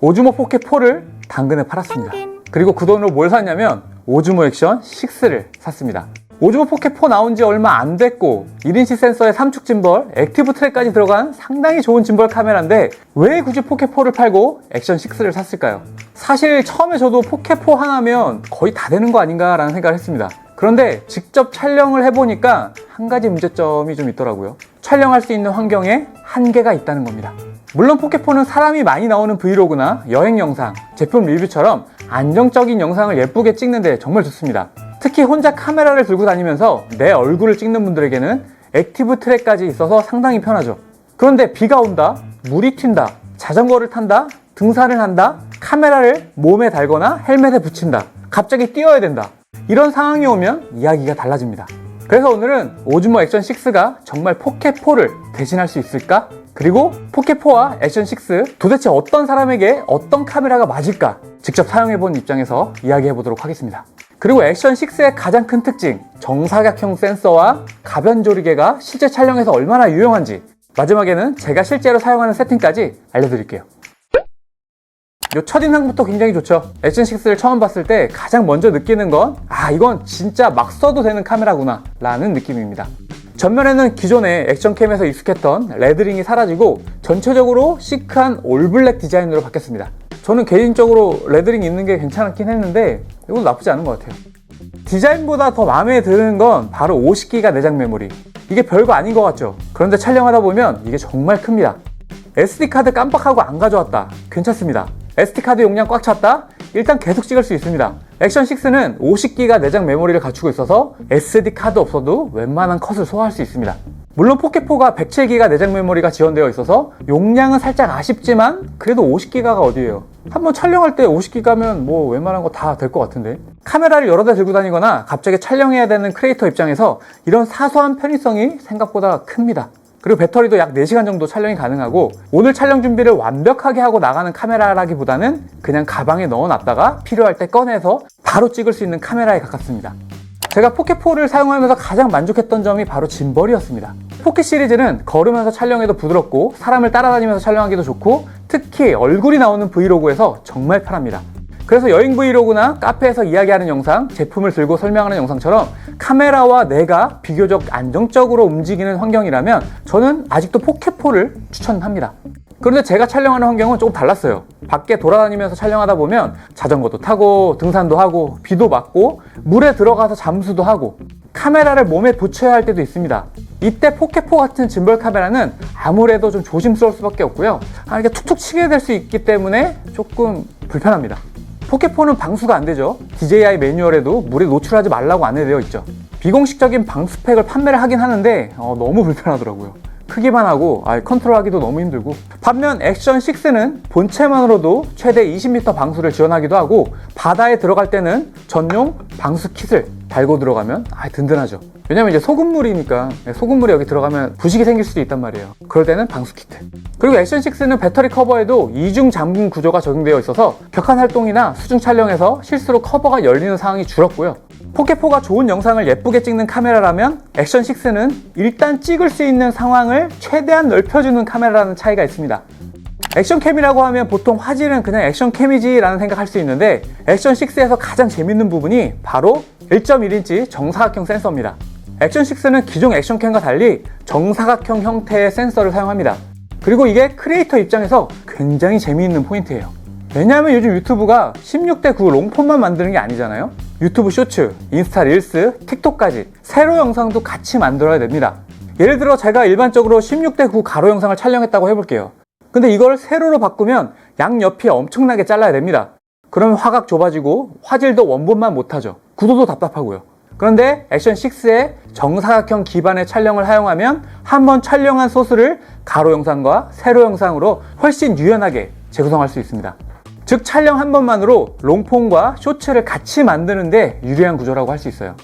오즈모 포켓4를 당근에 팔았습니다. 그리고 그 돈으로 뭘 샀냐면 오즈모 액션 6를 샀습니다. 오즈모 포켓4 나온 지 얼마 안 됐고 1인치 센서에 3축 짐벌, 액티브 트랙까지 들어간 상당히 좋은 짐벌 카메라인데 왜 굳이 포켓4를 팔고 액션 6를 샀을까요? 사실 처음에 저도 포켓4 하나면 거의 다 되는 거 아닌가 라는 생각을 했습니다. 그런데 직접 촬영을 해보니까 한 가지 문제점이 좀 있더라고요. 촬영할 수 있는 환경에 한계가 있다는 겁니다. 물론 포켓4는 사람이 많이 나오는 브이로그나 여행 영상, 제품 리뷰처럼 안정적인 영상을 예쁘게 찍는데 정말 좋습니다. 특히 혼자 카메라를 들고 다니면서 내 얼굴을 찍는 분들에게는 액티브 트랙까지 있어서 상당히 편하죠. 그런데 비가 온다, 물이 튄다, 자전거를 탄다, 등산을 한다, 카메라를 몸에 달거나 헬멧에 붙인다, 갑자기 뛰어야 된다. 이런 상황이 오면 이야기가 달라집니다. 그래서 오늘은 오즈모 액션 6가 정말 포켓4를 대신할 수 있을까? 그리고 포켓4와 액션 6 도대체 어떤 사람에게 어떤 카메라가 맞을까? 직접 사용해본 입장에서 이야기해보도록 하겠습니다. 그리고 액션 6의 가장 큰 특징, 정사각형 센서와 가변 조리개가 실제 촬영에서 얼마나 유용한지, 마지막에는 제가 실제로 사용하는 세팅까지 알려드릴게요. 요 첫인상부터 굉장히 좋죠. 액션 6를 처음 봤을 때 가장 먼저 느끼는 건 이건 진짜 막 써도 되는 카메라구나 라는 느낌입니다. 전면에는 기존의 액션캠에서 익숙했던 레드링이 사라지고 전체적으로 시크한 올블랙 디자인으로 바뀌었습니다. 저는 개인적으로 레드링 있는 게 괜찮긴 했는데 이것도 나쁘지 않은 것 같아요. 디자인보다 더 마음에 드는 건 바로 50기가 내장 메모리. 이게 별거 아닌 것 같죠? 그런데 촬영하다 보면 이게 정말 큽니다. SD카드 깜빡하고 안 가져왔다. 괜찮습니다. SD카드 용량 꽉 찼다? 일단 계속 찍을 수 있습니다. 액션 6는 50기가 내장 메모리를 갖추고 있어서 SD카드 없어도 웬만한 컷을 소화할 수 있습니다. 물론 포켓4가 107기가 내장 메모리가 지원되어 있어서 용량은 살짝 아쉽지만 그래도 50기가가 어디예요. 한번 촬영할 때 50기가면 뭐 웬만한 거 다 될 것 같은데. 카메라를 여러 대 들고 다니거나 갑자기 촬영해야 되는 크리에이터 입장에서 이런 사소한 편의성이 생각보다 큽니다. 그리고 배터리도 약 4시간 정도 촬영이 가능하고 오늘 촬영 준비를 완벽하게 하고 나가는 카메라라기보다는 그냥 가방에 넣어놨다가 필요할 때 꺼내서 바로 찍을 수 있는 카메라에 가깝습니다. 제가 포켓4를 사용하면서 가장 만족했던 점이 바로 짐벌이었습니다. 포켓 시리즈는 걸으면서 촬영해도 부드럽고 사람을 따라다니면서 촬영하기도 좋고 특히 얼굴이 나오는 브이로그에서 정말 편합니다. 그래서 여행 브이로그나 카페에서 이야기하는 영상, 제품을 들고 설명하는 영상처럼 카메라와 내가 비교적 안정적으로 움직이는 환경이라면 저는 아직도 포켓4를 추천합니다. 그런데 제가 촬영하는 환경은 조금 달랐어요. 밖에 돌아다니면서 촬영하다 보면 자전거도 타고 등산도 하고 비도 맞고 물에 들어가서 잠수도 하고 카메라를 몸에 붙여야 할 때도 있습니다. 이때 포켓4 같은 짐벌 카메라는 아무래도 좀 조심스러울 수밖에 없고요. 이렇게 툭툭 치게 될 수 있기 때문에 조금 불편합니다. 포켓4는 방수가 안 되죠. DJI 매뉴얼에도 물에 노출하지 말라고 안내되어 있죠. 비공식적인 방수팩을 판매를 하긴 하는데 너무 불편하더라고요. 크기만 하고 컨트롤하기도 너무 힘들고. 반면 액션 6는 본체만으로도 최대 20m 방수를 지원하기도 하고 바다에 들어갈 때는 전용 방수 킷을 달고 들어가면 든든하죠. 왜냐면 이제 소금물이니까 소금물이 여기 들어가면 부식이 생길 수도 있단 말이에요. 그럴 때는 방수 키트. 그리고 액션 6는 배터리 커버에도 이중 잠금 구조가 적용되어 있어서 격한 활동이나 수중 촬영에서 실수로 커버가 열리는 상황이 줄었고요. 포켓4가 좋은 영상을 예쁘게 찍는 카메라라면 액션 6는 일단 찍을 수 있는 상황을 최대한 넓혀주는 카메라라는 차이가 있습니다. 액션캠이라고 하면 보통 화질은 그냥 액션캠이지 라는 생각할 수 있는데 액션 6에서 가장 재밌는 부분이 바로 1.1인치 정사각형 센서입니다. 액션 6는 기존 액션캠과 달리 정사각형 형태의 센서를 사용합니다. 그리고 이게 크리에이터 입장에서 굉장히 재미있는 포인트예요. 왜냐하면 요즘 유튜브가 16:9 롱폼만 만드는 게 아니잖아요. 유튜브 쇼츠, 인스타 릴스, 틱톡까지 세로 영상도 같이 만들어야 됩니다. 예를 들어 제가 일반적으로 16:9 가로 영상을 촬영했다고 해볼게요. 근데 이걸 세로로 바꾸면 양옆이 엄청나게 잘라야 됩니다. 그러면 화각 좁아지고 화질도 원본만 못하죠. 구도도 답답하고요. 그런데 액션 6의 정사각형 기반의 촬영을 사용하면 한번 촬영한 소스를 가로 영상과 세로 영상으로 훨씬 유연하게 재구성할 수 있습니다. 즉 촬영 한 번만으로 롱폼과 쇼츠를 같이 만드는데 유리한 구조라고 할 수 있어요.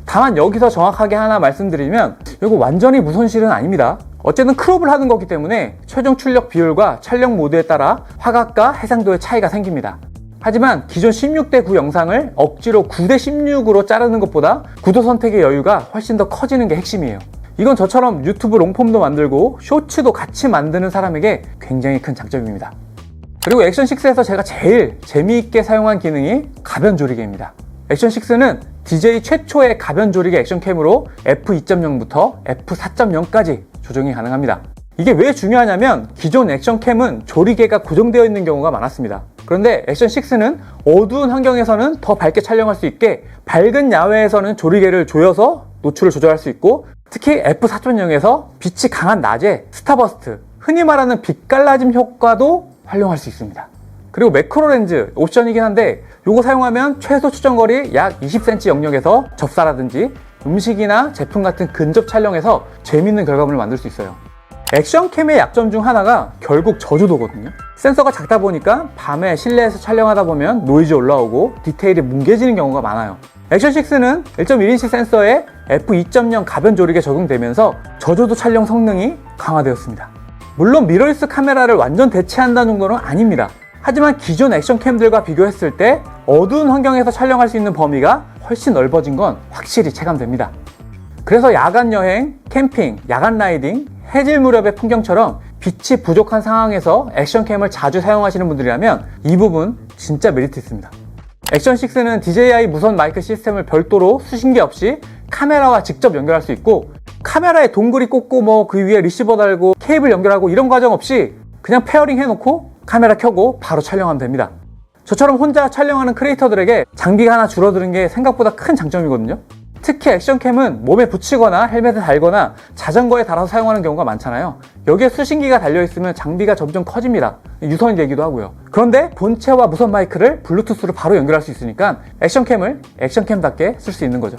다만 여기서 정확하게 하나 말씀드리면 이거 완전히 무손실은 아닙니다. 어쨌든 크롭을 하는 거기 때문에 최종 출력 비율과 촬영 모드에 따라 화각과 해상도의 차이가 생깁니다. 하지만 기존 16:9 영상을 억지로 9:16으로 자르는 것보다 구도 선택의 여유가 훨씬 더 커지는 게 핵심이에요. 이건 저처럼 유튜브 롱폼도 만들고 쇼츠도 같이 만드는 사람에게 굉장히 큰 장점입니다. 그리고 액션 6에서 제가 제일 재미있게 사용한 기능이 가변 조리개입니다. 액션 6는 DJI 최초의 가변 조리개 액션캠으로 f2.0부터 f4.0까지 조정이 가능합니다. 이게 왜 중요하냐면 기존 액션캠은 조리개가 고정되어 있는 경우가 많았습니다. 그런데 액션 6는 어두운 환경에서는 더 밝게 촬영할 수 있게 밝은 야외에서는 조리개를 조여서 노출을 조절할 수 있고, 특히 f4.0에서 빛이 강한 낮에 스타버스트, 흔히 말하는 빛 갈라짐 효과도 활용할 수 있습니다. 그리고 매크로 렌즈 옵션이긴 한데 이거 사용하면 최소 추정거리 약 20cm 영역에서 접사라든지 음식이나 제품 같은 근접 촬영에서 재밌는 결과물을 만들 수 있어요. 액션캠의 약점 중 하나가 결국 저조도거든요. 센서가 작다 보니까 밤에 실내에서 촬영하다 보면 노이즈 올라오고 디테일이 뭉개지는 경우가 많아요. 액션 6는 1.1인치 센서에 f2.0 가변 조리개 적용되면서 저조도 촬영 성능이 강화되었습니다. 물론 미러리스 카메라를 완전 대체한다는 정도는 아닙니다. 하지만 기존 액션캠들과 비교했을 때 어두운 환경에서 촬영할 수 있는 범위가 훨씬 넓어진 건 확실히 체감됩니다. 그래서 야간 여행, 캠핑, 야간 라이딩, 해질 무렵의 풍경처럼 빛이 부족한 상황에서 액션캠을 자주 사용하시는 분들이라면 이 부분 진짜 메리트 있습니다. 액션 6는 DJI 무선 마이크 시스템을 별도로 수신기 없이 카메라와 직접 연결할 수 있고, 카메라에 동그리 꽂고 그 위에 리시버 달고 케이블 연결하고 이런 과정 없이 그냥 페어링 해놓고 카메라 켜고 바로 촬영하면 됩니다. 저처럼 혼자 촬영하는 크리에이터들에게 장비가 하나 줄어드는 게 생각보다 큰 장점이거든요. 특히 액션캠은 몸에 붙이거나 헬멧에 달거나 자전거에 달아서 사용하는 경우가 많잖아요. 여기에 수신기가 달려있으면 장비가 점점 커집니다. 유선이 되기도 하고요. 그런데 본체와 무선 마이크를 블루투스로 바로 연결할 수 있으니까 액션캠을 액션캠답게 쓸 수 있는 거죠.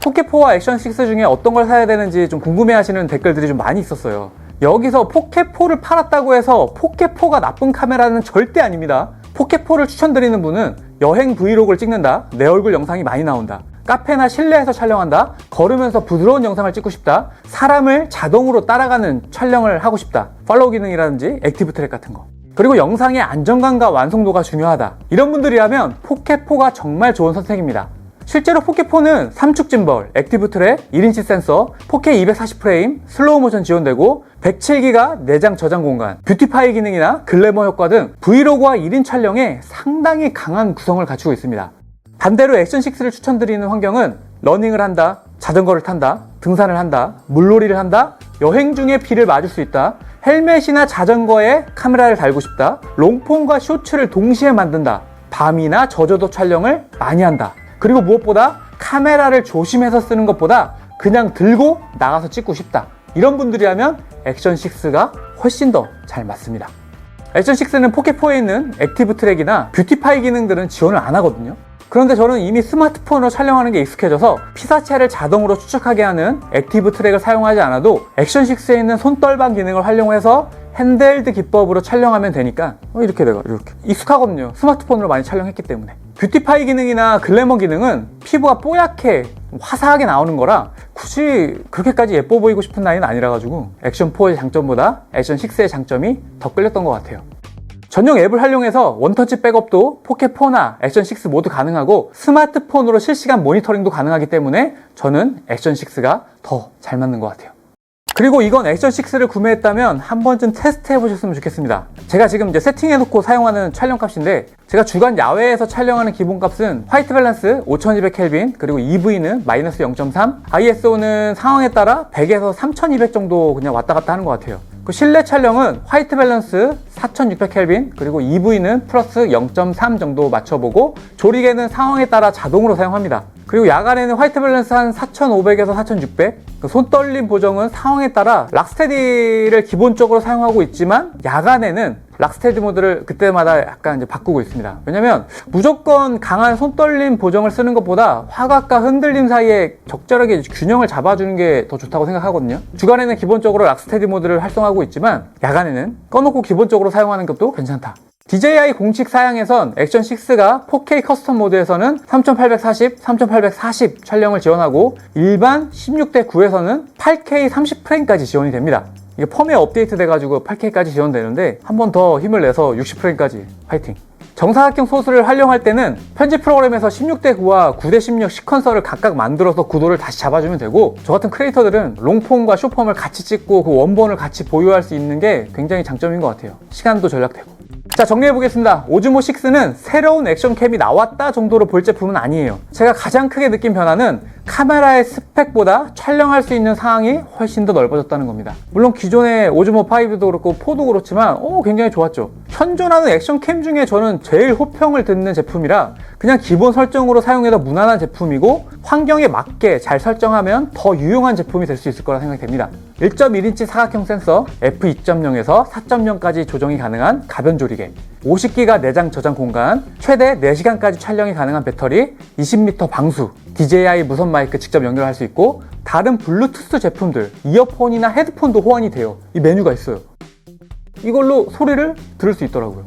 포켓4와 액션 6 중에 어떤 걸 사야 되는지 좀 궁금해하시는 댓글들이 좀 많이 있었어요. 여기서 포켓4를 팔았다고 해서 포켓4가 나쁜 카메라는 절대 아닙니다. 포켓4를 추천드리는 분은 여행 브이로그를 찍는다, 내 얼굴 영상이 많이 나온다, 카페나 실내에서 촬영한다, 걸으면서 부드러운 영상을 찍고 싶다, 사람을 자동으로 따라가는 촬영을 하고 싶다, 팔로우 기능이라든지 액티브 트랙 같은 거, 그리고 영상의 안정감과 완성도가 중요하다, 이런 분들이라면 포켓4가 정말 좋은 선택입니다. 실제로 포켓4는 3축 짐벌, 액티브 트랙, 1인치 센서, 4K 240프레임, 슬로우 모션 지원되고 107기가 내장 저장 공간, 뷰티파이 기능이나 글래머 효과 등 브이로그와 1인 촬영에 상당히 강한 구성을 갖추고 있습니다. 반대로 액션 6를 추천드리는 환경은 러닝을 한다, 자전거를 탄다, 등산을 한다, 물놀이를 한다, 여행 중에 비를 맞을 수 있다, 헬멧이나 자전거에 카메라를 달고 싶다, 롱폼과 쇼츠를 동시에 만든다, 밤이나 저조도 촬영을 많이 한다, 그리고 무엇보다 카메라를 조심해서 쓰는 것보다 그냥 들고 나가서 찍고 싶다, 이런 분들이라면 액션 6가 훨씬 더 잘 맞습니다. 액션 6는 포켓4에 있는 액티브 트랙이나 뷰티파이 기능들은 지원을 안 하거든요. 그런데 저는 이미 스마트폰으로 촬영하는 게 익숙해져서 피사체를 자동으로 추적하게 하는 액티브 트랙을 사용하지 않아도 액션 6에 있는 손떨방 기능을 활용해서 핸드헬드 기법으로 촬영하면 되니까 이렇게 익숙하거든요. 스마트폰으로 많이 촬영했기 때문에. 뷰티파이 기능이나 글래머 기능은 피부가 뽀얗게 화사하게 나오는 거라 굳이 그렇게까지 예뻐 보이고 싶은 나이는 아니라 가지고 액션 4의 장점보다 액션 6의 장점이 더 끌렸던 것 같아요. 전용 앱을 활용해서 원터치 백업도 포켓4나 액션 6 모두 가능하고 스마트폰으로 실시간 모니터링도 가능하기 때문에 저는 액션 6가 더 잘 맞는 것 같아요. 그리고 이건 액션 6를 구매했다면 한 번쯤 테스트 해보셨으면 좋겠습니다. 제가 지금 이제 세팅해놓고 사용하는 촬영값인데, 제가 주간 야외에서 촬영하는 기본값은 화이트 밸런스 5200켈빈, 그리고 EV는 마이너스 0.3, ISO는 상황에 따라 100에서 3200 정도 그냥 왔다 갔다 하는 것 같아요. 그 실내 촬영은 화이트 밸런스 4600켈빈, 그리고 EV는 플러스 0.3 정도 맞춰보고 조리개는 상황에 따라 자동으로 사용합니다. 그리고 야간에는 화이트 밸런스 한 4500에서 4600, 그 손떨림 보정은 상황에 따라 락스테디를 기본적으로 사용하고 있지만 야간에는 락스테디 모드를 그때마다 약간 이제 바꾸고 있습니다. 왜냐면 무조건 강한 손떨림 보정을 쓰는 것보다 화각과 흔들림 사이에 적절하게 균형을 잡아주는 게 더 좋다고 생각하거든요. 주간에는 기본적으로 락스테디 모드를 활성화하고 있지만 야간에는 꺼놓고 기본적으로 사용하는 것도 괜찮다. DJI 공식 사양에선 액션 6가 4K 커스텀 모드에서는 3840, 3840 촬영을 지원하고 일반 16:9에서는 8K 30프레임까지 지원이 됩니다. 이게 펌웨어 업데이트 돼가지고 8K까지 지원되는데 한 번 더 힘을 내서 60프레임까지 파이팅! 정사각형 소스를 활용할 때는 편집 프로그램에서 16:9와 9:16 시퀀서를 각각 만들어서 구도를 다시 잡아주면 되고, 저 같은 크리에이터들은 롱폼과 숏폼을 같이 찍고 그 원본을 같이 보유할 수 있는 게 굉장히 장점인 것 같아요. 시간도 절약되고. 자, 정리해보겠습니다. 오즈모 6는 새로운 액션캠이 나왔다 정도로 볼 제품은 아니에요. 제가 가장 크게 느낀 변화는 카메라의 스펙보다 촬영할 수 있는 상황이 훨씬 더 넓어졌다는 겁니다. 물론 기존의 오즈모 5도 그렇고 4도 그렇지만 굉장히 좋았죠. 현존하는 액션캠 중에 저는 제일 호평을 듣는 제품이라 그냥 기본 설정으로 사용해도 무난한 제품이고 환경에 맞게 잘 설정하면 더 유용한 제품이 될 수 있을 거라 생각이 됩니다. 1.1인치 사각형 센서 f2.0에서 4.0까지 조정이 가능한 가변 조리개, 50기가 내장 저장 공간, 최대 4시간까지 촬영이 가능한 배터리, 20m 방수, DJI 무선 마이크 직접 연결할 수 있고 다른 블루투스 제품들, 이어폰이나 헤드폰도 호환이 돼요. 이 메뉴가 있어요. 이걸로 소리를 들을 수 있더라고요.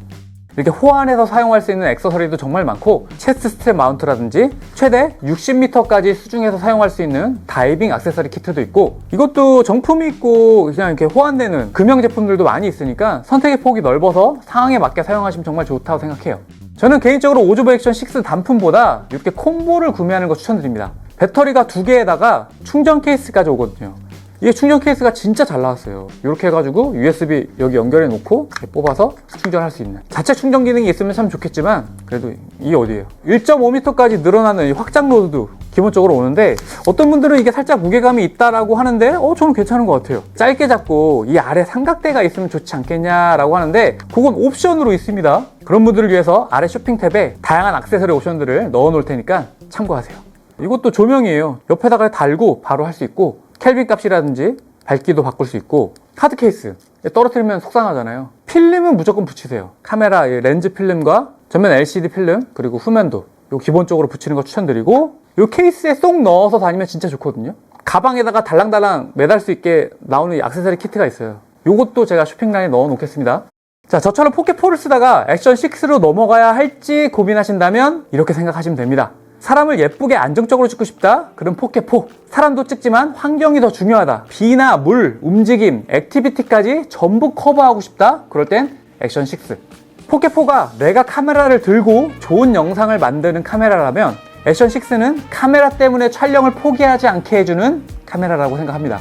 이렇게 호환해서 사용할 수 있는 액세서리도 정말 많고 체스트 스트랩 마운트라든지 최대 60m까지 수중에서 사용할 수 있는 다이빙 액세서리 키트도 있고 이것도 정품이 있고 그냥 이렇게 호환되는 금형 제품들도 많이 있으니까 선택의 폭이 넓어서 상황에 맞게 사용하시면 정말 좋다고 생각해요. 저는 개인적으로 오즈모 액션 6 단품보다 이렇게 콤보를 구매하는 거 추천드립니다. 배터리가 2개에다가 충전 케이스까지 오거든요. 이게 충전 케이스가 진짜 잘 나왔어요. 이렇게 해가지고 USB 여기 연결해 놓고 뽑아서 충전할 수 있는 자체 충전 기능이 있으면 참 좋겠지만 그래도 이게 어디예요. 1.5m까지 늘어나는 이 확장 로드도 기본적으로 오는데 어떤 분들은 이게 살짝 무게감이 있다라고 하는데 저는 괜찮은 것 같아요. 짧게 잡고 이 아래 삼각대가 있으면 좋지 않겠냐라고 하는데 그건 옵션으로 있습니다. 그런 분들을 위해서 아래 쇼핑 탭에 다양한 액세서리 옵션들을 넣어 놓을 테니까 참고하세요. 이것도 조명이에요. 옆에다가 달고 바로 할 수 있고 켈빈 값이라든지 밝기도 바꿀 수 있고 카드 케이스 떨어뜨리면 속상하잖아요. 필름은 무조건 붙이세요. 카메라 렌즈 필름과 전면 LCD 필름 그리고 후면도 요 기본적으로 붙이는 거 추천드리고 요 케이스에 쏙 넣어서 다니면 진짜 좋거든요. 가방에다가 달랑달랑 매달 수 있게 나오는 이 액세서리 키트가 있어요. 요것도 제가 쇼핑란에 넣어 놓겠습니다. 자, 저처럼 포켓4를 쓰다가 액션 6로 넘어가야 할지 고민하신다면 이렇게 생각하시면 됩니다. 사람을 예쁘게 안정적으로 찍고 싶다? 그럼 포켓4. 사람도 찍지만 환경이 더 중요하다. 비나 물, 움직임, 액티비티까지 전부 커버하고 싶다? 그럴 땐 액션 6. 포켓4가 내가 카메라를 들고 좋은 영상을 만드는 카메라라면 액션 6는 카메라 때문에 촬영을 포기하지 않게 해주는 카메라라고 생각합니다.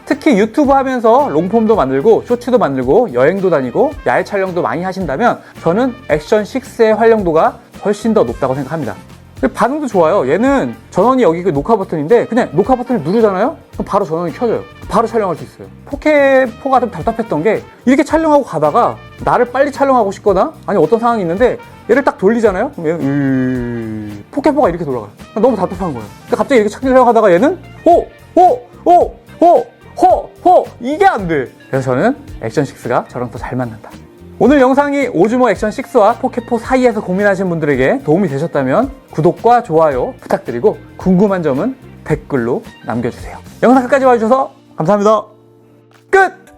특히 유튜브 하면서 롱폼도 만들고 쇼츠도 만들고 여행도 다니고 야외 촬영도 많이 하신다면 저는 액션 6의 활용도가 훨씬 더 높다고 생각합니다. 반응도 좋아요. 얘는 전원이 여기 그 녹화 버튼인데 그냥 녹화 버튼을 누르잖아요? 그럼 바로 전원이 켜져요. 바로 촬영할 수 있어요. 포켓4가 좀 답답했던 게 이렇게 촬영하고 가다가 나를 빨리 촬영하고 싶거나 아니 어떤 상황이 있는데 얘를 딱 돌리잖아요? 그럼 얘는 포켓4가 이렇게 돌아가요. 너무 답답한 거예요. 근데 갑자기 이렇게 촬영하다가 얘는 이게 안 돼. 그래서 저는 액션 6가 저랑 더 잘 맞는다. 오늘 영상이 오즈모 액션 6와 포켓4 사이에서 고민하시는 분들에게 도움이 되셨다면 구독과 좋아요 부탁드리고 궁금한 점은 댓글로 남겨주세요. 영상 끝까지 봐주셔서 감사합니다. 끝!